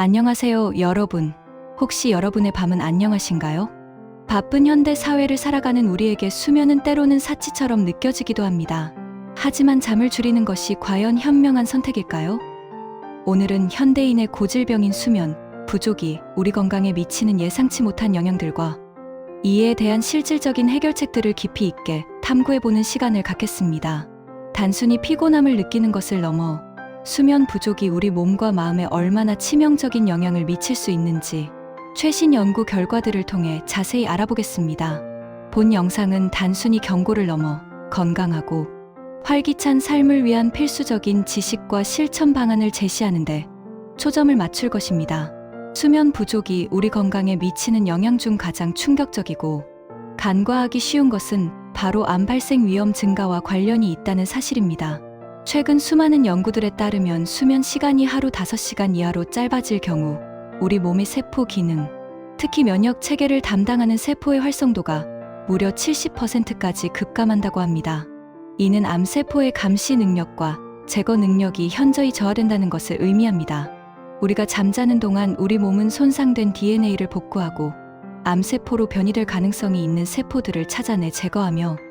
안녕하세요, 여러분. 혹시 여러분의 밤은 안녕하신가요? 바쁜 현대 사회를 살아가는 우리에게 수면은 때로는 사치처럼 느껴지기도 합니다. 하지만 잠을 줄이는 것이 과연 현명한 선택일까요? 오늘은 현대인의 고질병인 수면 부족이 우리 건강에 미치는 예상치 못한 영향들과 이에 대한 실질적인 해결책들을 깊이 있게 탐구해보는 시간을 갖겠습니다. 단순히 피곤함을 느끼는 것을 넘어 수면 부족이 우리 몸과 마음에 얼마나 치명적인 영향을 미칠 수 있는지 최신 연구 결과들을 통해 자세히 알아보겠습니다. 본 영상은 단순히 경고를 넘어 건강하고 활기찬 삶을 위한 필수적인 지식과 실천 방안을 제시하는데 초점을 맞출 것입니다. 수면 부족이 우리 건강에 미치는 영향 중 가장 충격적이고 간과하기 쉬운 것은 바로 암 발생 위험 증가와 관련이 있다는 사실입니다. 최근 수많은 연구들에 따르면 수면 시간이 하루 5시간 이하로 짧아질 경우 우리 몸의 세포 기능, 특히 면역 체계를 담당하는 세포의 활성도가 무려 70%까지 급감한다고 합니다. 이는 암세포의 감시 능력과 제거 능력이 현저히 저하된다는 것을 의미합니다. 우리가 잠자는 동안 우리 몸은 손상된 DNA를 복구하고 암세포로 변이될 가능성이 있는 세포들을 찾아내 제거하며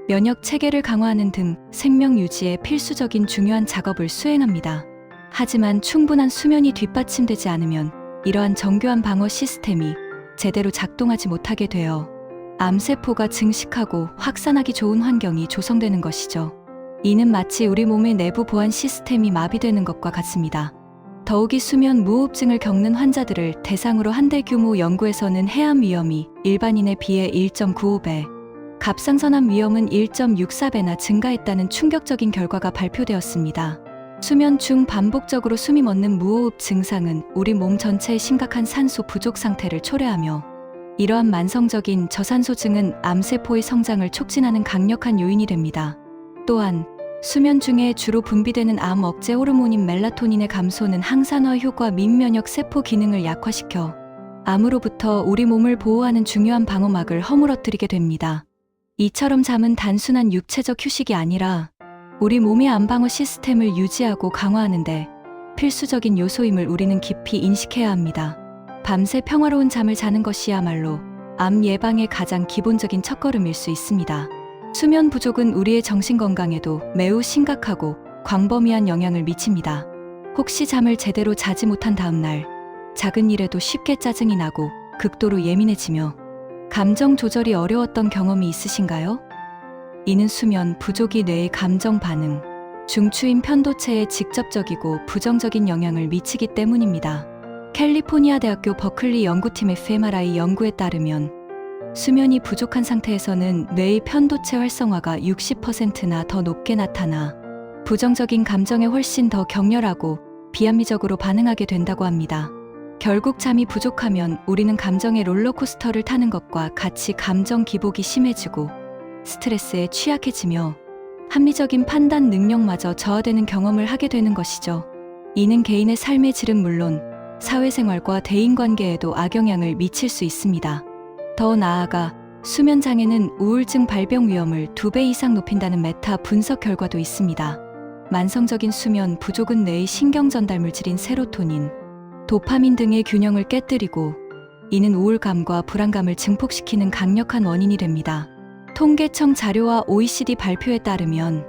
면역 체계를 강화하는 등 생명 유지에 필수적인 중요한 작업을 수행합니다. 하지만 충분한 수면이 뒷받침되지 않으면 이러한 정교한 방어 시스템이 제대로 작동하지 못하게 되어 암세포가 증식하고 확산하기 좋은 환경이 조성되는 것이죠. 이는 마치 우리 몸의 내부 보안 시스템이 마비되는 것과 같습니다. 더욱이 수면 무호흡증을 겪는 환자들을 대상으로 한 대 규모 연구에서는 해암 위험이 일반인에 비해 1.95배, 갑상선암 위험은 1.64배나 증가했다는 충격적인 결과가 발표되었습니다. 수면 중 반복적으로 숨이 멎는 무호흡 증상은 우리 몸 전체의 심각한 산소 부족 상태를 초래하며 이러한 만성적인 저산소증은 암세포의 성장을 촉진하는 강력한 요인이 됩니다. 또한 수면 중에 주로 분비되는 암 억제 호르몬인 멜라토닌의 감소는 항산화 효과 및 면역 세포 기능을 약화시켜 암으로부터 우리 몸을 보호하는 중요한 방어막을 허물어뜨리게 됩니다. 이처럼 잠은 단순한 육체적 휴식이 아니라 우리 몸의 암방어 시스템을 유지하고 강화하는 데 필수적인 요소임을 우리는 깊이 인식해야 합니다. 밤새 평화로운 잠을 자는 것이야말로 암 예방의 가장 기본적인 첫걸음일 수 있습니다. 수면 부족은 우리의 정신 건강에도 매우 심각하고 광범위한 영향을 미칩니다. 혹시 잠을 제대로 자지 못한 다음 날 작은 일에도 쉽게 짜증이 나고 극도로 예민해지며 감정 조절이 어려웠던 경험이 있으신가요? 이는 수면 부족이 뇌의 감정 반응, 중추인 편도체에 직접적이고 부정적인 영향을 미치기 때문입니다. 캘리포니아 대학교 버클리 연구팀의 fMRI 연구에 따르면 수면이 부족한 상태에서는 뇌의 편도체 활성화가 60%나 더 높게 나타나 부정적인 감정에 훨씬 더 격렬하고 비합리적으로 반응하게 된다고 합니다. 결국 잠이 부족하면 우리는 감정의 롤러코스터를 타는 것과 같이 감정 기복이 심해지고 스트레스에 취약해지며 합리적인 판단 능력마저 저하되는 경험을 하게 되는 것이죠. 이는 개인의 삶의 질은 물론 사회생활과 대인관계에도 악영향을 미칠 수 있습니다. 더 나아가 수면 장애는 우울증 발병 위험을 2배 이상 높인다는 메타 분석 결과도 있습니다. 만성적인 수면 부족은 뇌의 신경 전달 물질인 세로토닌, 도파민 등의 균형을 깨뜨리고 이는 우울감과 불안감을 증폭시키는 강력한 원인이 됩니다. 통계청 자료와 OECD 발표에 따르면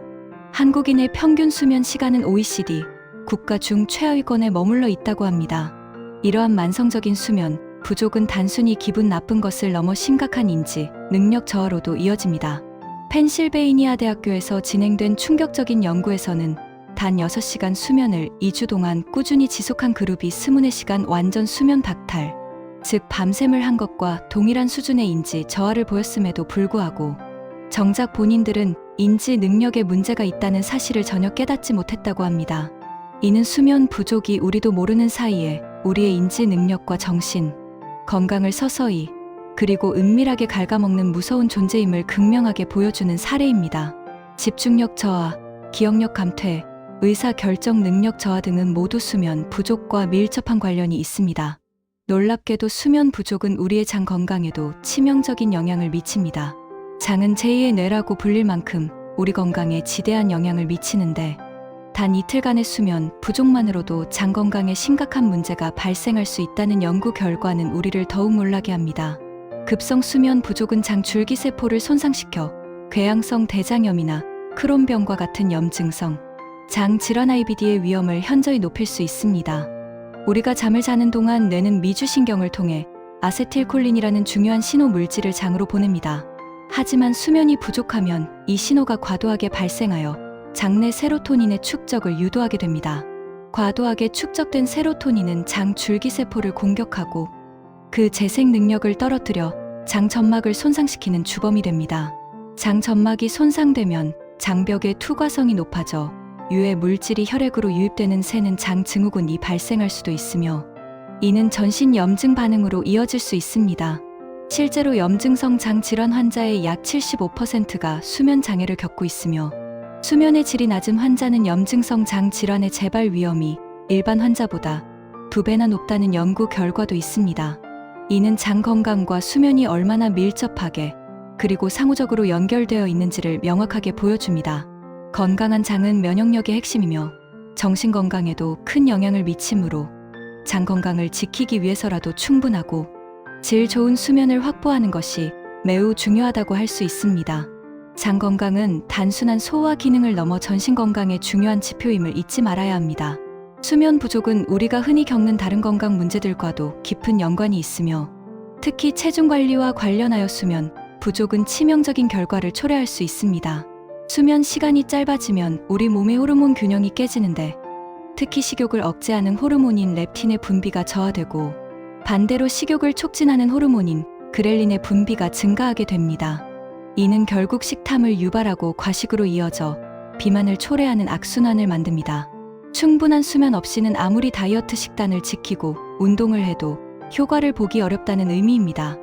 한국인의 평균 수면 시간은 OECD 국가 중 최하위권에 머물러 있다고 합니다. 이러한 만성적인 수면 부족은 단순히 기분 나쁜 것을 넘어 심각한 인지, 능력 저하로도 이어집니다. 펜실베이니아 대학교에서 진행된 충격적인 연구에서는 단 6시간 수면을 2주 동안 꾸준히 지속한 그룹이 24시간 완전 수면 박탈, 즉 밤샘을 한 것과 동일한 수준의 인지 저하를 보였음에도 불구하고 정작 본인들은 인지 능력에 문제가 있다는 사실을 전혀 깨닫지 못했다고 합니다. 이는 수면 부족이 우리도 모르는 사이에 우리의 인지 능력과 정신, 건강을 서서히 그리고 은밀하게 갉아먹는 무서운 존재임을 극명하게 보여주는 사례입니다. 집중력 저하, 기억력 감퇴, 의사 결정 능력 저하 등은 모두 수면 부족과 밀접한 관련이 있습니다. 놀랍게도 수면 부족은 우리의 장 건강에도 치명적인 영향을 미칩니다. 장은 제2의 뇌라고 불릴 만큼 우리 건강에 지대한 영향을 미치는데 단 이틀간의 수면 부족만으로도 장 건강에 심각한 문제가 발생할 수 있다는 연구 결과는 우리를 더욱 놀라게 합니다. 급성 수면 부족은 장 줄기세포를 손상시켜 궤양성 대장염이나 크론병과 같은 염증성 장 질환 IBD의 위험을 현저히 높일 수 있습니다. 우리가 잠을 자는 동안 뇌는 미주신경을 통해 아세틸콜린이라는 중요한 신호 물질을 장으로 보냅니다. 하지만 수면이 부족하면 이 신호가 과도하게 발생하여 장내 세로토닌의 축적을 유도하게 됩니다. 과도하게 축적된 세로토닌은 장 줄기세포를 공격하고 그 재생 능력을 떨어뜨려 장 점막을 손상시키는 주범이 됩니다. 장 점막이 손상되면 장벽의 투과성이 높아져 유해 물질이 혈액으로 유입되는 새는 장 증후군이 발생할 수도 있으며 이는 전신 염증 반응으로 이어질 수 있습니다. 실제로 염증성 장 질환 환자의 약 75%가 수면 장애를 겪고 있으며 수면의 질이 낮은 환자는 염증성 장 질환의 재발 위험이 일반 환자보다 2배나 높다는 연구 결과도 있습니다. 이는 장 건강과 수면이 얼마나 밀접하게 그리고 상호적으로 연결되어 있는지를 명확하게 보여줍니다. 건강한 장은 면역력의 핵심이며 정신 건강에도 큰 영향을 미치므로 장 건강을 지키기 위해서라도 충분하고 질 좋은 수면을 확보하는 것이 매우 중요하다고 할 수 있습니다. 장 건강은 단순한 소화 기능을 넘어 전신 건강의 중요한 지표임을 잊지 말아야 합니다. 수면 부족은 우리가 흔히 겪는 다른 건강 문제들과도 깊은 연관이 있으며 특히 체중 관리와 관련하여 수면 부족은 치명적인 결과를 초래할 수 있습니다. 수면 시간이 짧아지면 우리 몸의 호르몬 균형이 깨지는데 특히 식욕을 억제하는 호르몬인 렙틴의 분비가 저하되고 반대로 식욕을 촉진하는 호르몬인 그렐린의 분비가 증가하게 됩니다. 이는 결국 식탐을 유발하고 과식으로 이어져 비만을 초래하는 악순환을 만듭니다. 충분한 수면 없이는 아무리 다이어트 식단을 지키고 운동을 해도 효과를 보기 어렵다는 의미입니다.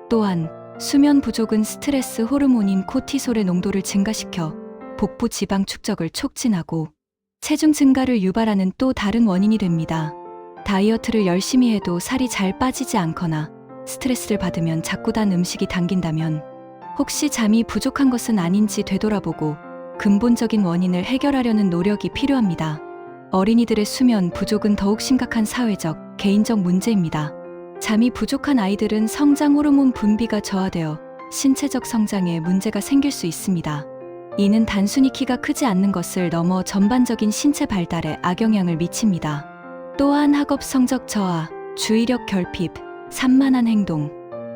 또한 수면 부족은 스트레스 호르몬인 코티솔의 농도를 증가시켜 복부 지방 축적을 촉진하고 체중 증가를 유발하는 또 다른 원인이 됩니다. 다이어트를 열심히 해도 살이 잘 빠지지 않거나 스트레스를 받으면 자꾸 단 음식이 당긴다면 혹시 잠이 부족한 것은 아닌지 되돌아보고 근본적인 원인을 해결하려는 노력이 필요합니다. 어린이들의 수면 부족은 더욱 심각한 사회적, 개인적 문제입니다. 잠이 부족한 아이들은 성장 호르몬 분비가 저하되어 신체적 성장에 문제가 생길 수 있습니다. 이는 단순히 키가 크지 않는 것을 넘어 전반적인 신체 발달에 악영향을 미칩니다. 또한 학업 성적 저하, 주의력 결핍, 산만한 행동,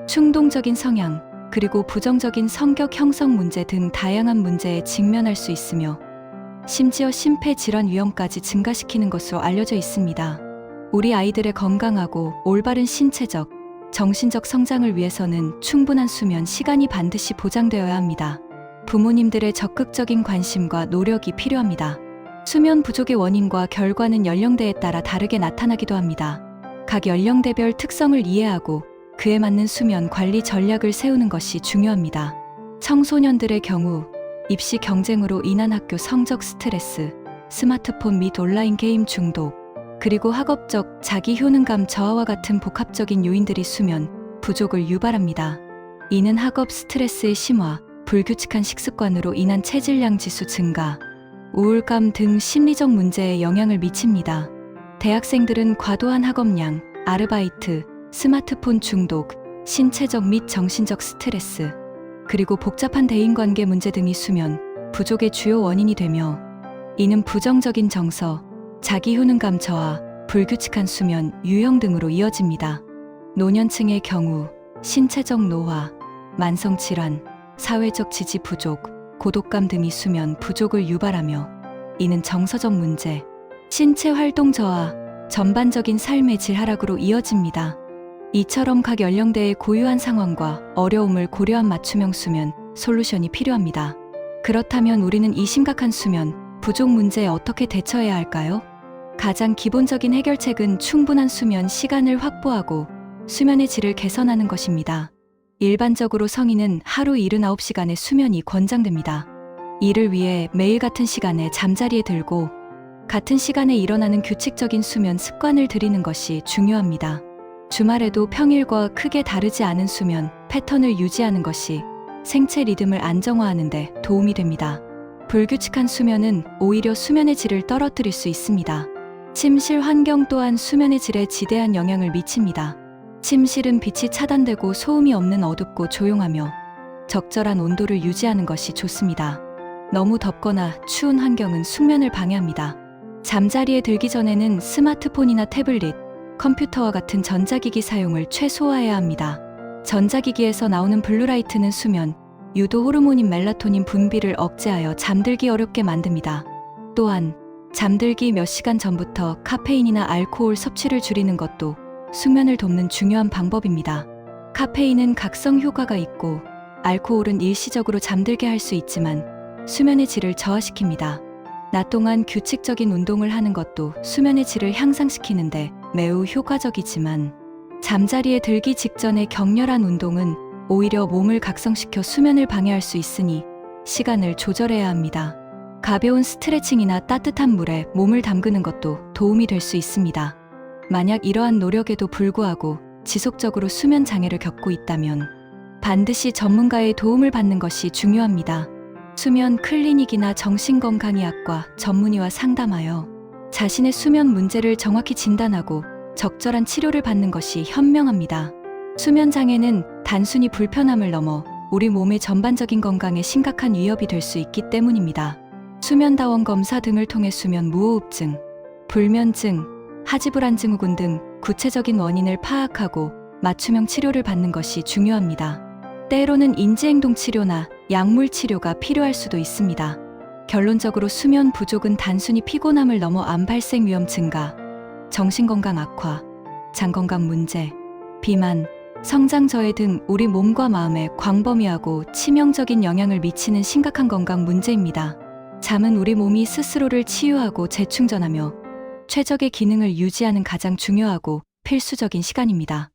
충동적인 성향, 그리고 부정적인 성격 형성 문제 등 다양한 문제에 직면할 수 있으며 심지어 심폐질환 위험까지 증가시키는 것으로 알려져 있습니다. 우리 아이들의 건강하고 올바른 신체적, 정신적 성장을 위해서는 충분한 수면 시간이 반드시 보장되어야 합니다. 부모님들의 적극적인 관심과 노력이 필요합니다. 수면 부족의 원인과 결과는 연령대에 따라 다르게 나타나기도 합니다. 각 연령대별 특성을 이해하고 그에 맞는 수면 관리 전략을 세우는 것이 중요합니다. 청소년들의 경우 입시 경쟁으로 인한 학교 성적 스트레스, 스마트폰 및 온라인 게임 중독, 그리고 학업적 자기 효능감 저하와 같은 복합적인 요인들이 수면 부족을 유발합니다. 이는 학업 스트레스의 심화, 불규칙한 식습관으로 인한 체질량 지수 증가, 우울감 등 심리적 문제에 영향을 미칩니다. 대학생들은 과도한 학업량, 아르바이트, 스마트폰 중독, 신체적 및 정신적 스트레스, 그리고 복잡한 대인관계 문제 등이 수면 부족의 주요 원인이 되며 이는 부정적인 정서, 자기 효능감 저하, 불규칙한 수면 유형 등으로 이어집니다. 노년층의 경우 신체적 노화, 만성 질환, 사회적 지지 부족, 고독감 등이 수면 부족을 유발하며 이는 정서적 문제, 신체 활동 저하, 전반적인 삶의 질 하락으로 이어집니다. 이처럼 각 연령대의 고유한 상황과 어려움을 고려한 맞춤형 수면 솔루션이 필요합니다. 그렇다면 우리는 이 심각한 수면 부족 문제에 어떻게 대처해야 할까요? 가장 기본적인 해결책은 충분한 수면 시간을 확보하고 수면의 질을 개선하는 것입니다. 일반적으로 성인은 하루 79시간의 수면이 권장됩니다. 이를 위해 매일 같은 시간에 잠자리에 들고 같은 시간에 일어나는 규칙적인 수면 습관을 들이는 것이 중요합니다. 주말에도 평일과 크게 다르지 않은 수면 패턴을 유지하는 것이 생체 리듬을 안정화하는 데 도움이 됩니다. 불규칙한 수면은 오히려 수면의 질을 떨어뜨릴 수 있습니다. 침실 환경 또한 수면의 질에 지대한 영향을 미칩니다. 침실은 빛이 차단되고 소음이 없는 어둡고 조용하며 적절한 온도를 유지하는 것이 좋습니다. 너무 덥거나 추운 환경은 숙면을 방해합니다. 잠자리에 들기 전에는 스마트폰이나 태블릿, 컴퓨터와 같은 전자기기 사용을 최소화해야 합니다. 전자기기에서 나오는 블루라이트는 수면, 유도 호르몬인 멜라토닌 분비를 억제하여 잠들기 어렵게 만듭니다. 또한 잠들기 몇 시간 전부터 카페인이나 알코올 섭취를 줄이는 것도 숙면을 돕는 중요한 방법입니다. 카페인은 각성 효과가 있고 알코올은 일시적으로 잠들게 할 수 있지만 수면의 질을 저하시킵니다. 낮 동안 규칙적인 운동을 하는 것도 수면의 질을 향상시키는데 매우 효과적이지만 잠자리에 들기 직전의 격렬한 운동은 오히려 몸을 각성시켜 수면을 방해할 수 있으니 시간을 조절해야 합니다. 가벼운 스트레칭이나 따뜻한 물에 몸을 담그는 것도 도움이 될 수 있습니다. 만약 이러한 노력에도 불구하고 지속적으로 수면 장애를 겪고 있다면 반드시 전문가의 도움을 받는 것이 중요합니다. 수면 클리닉이나 정신건강의학과 전문의와 상담하여 자신의 수면 문제를 정확히 진단하고 적절한 치료를 받는 것이 현명합니다. 수면 장애는 단순히 불편함을 넘어 우리 몸의 전반적인 건강에 심각한 위협이 될 수 있기 때문입니다. 수면다원 검사 등을 통해 수면 무호흡증, 불면증, 하지불안 증후군 등 구체적인 원인을 파악하고 맞춤형 치료를 받는 것이 중요합니다. 때로는 인지행동 치료나 약물 치료가 필요할 수도 있습니다. 결론적으로 수면 부족은 단순히 피곤함을 넘어 암 발생 위험 증가, 정신건강 악화, 장건강 문제, 비만, 성장 저해 등 우리 몸과 마음에 광범위하고 치명적인 영향을 미치는 심각한 건강 문제입니다. 잠은 우리 몸이 스스로를 치유하고 재충전하며 최적의 기능을 유지하는 가장 중요하고 필수적인 시간입니다.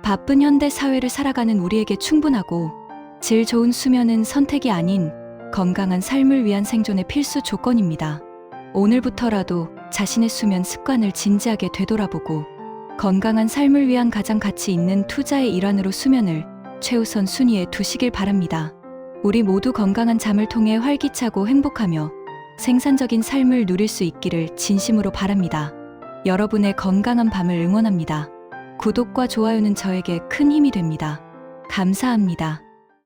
바쁜 현대 사회를 살아가는 우리에게 충분하고 질 좋은 수면은 선택이 아닌 건강한 삶을 위한 생존의 필수 조건입니다. 오늘부터라도 자신의 수면 습관을 진지하게 되돌아보고 건강한 삶을 위한 가장 가치 있는 투자의 일환으로 수면을 최우선 순위에 두시길 바랍니다. 우리 모두 건강한 잠을 통해 활기차고 행복하며 생산적인 삶을 누릴 수 있기를 진심으로 바랍니다. 여러분의 건강한 밤을 응원합니다. 구독과 좋아요는 저에게 큰 힘이 됩니다. 감사합니다.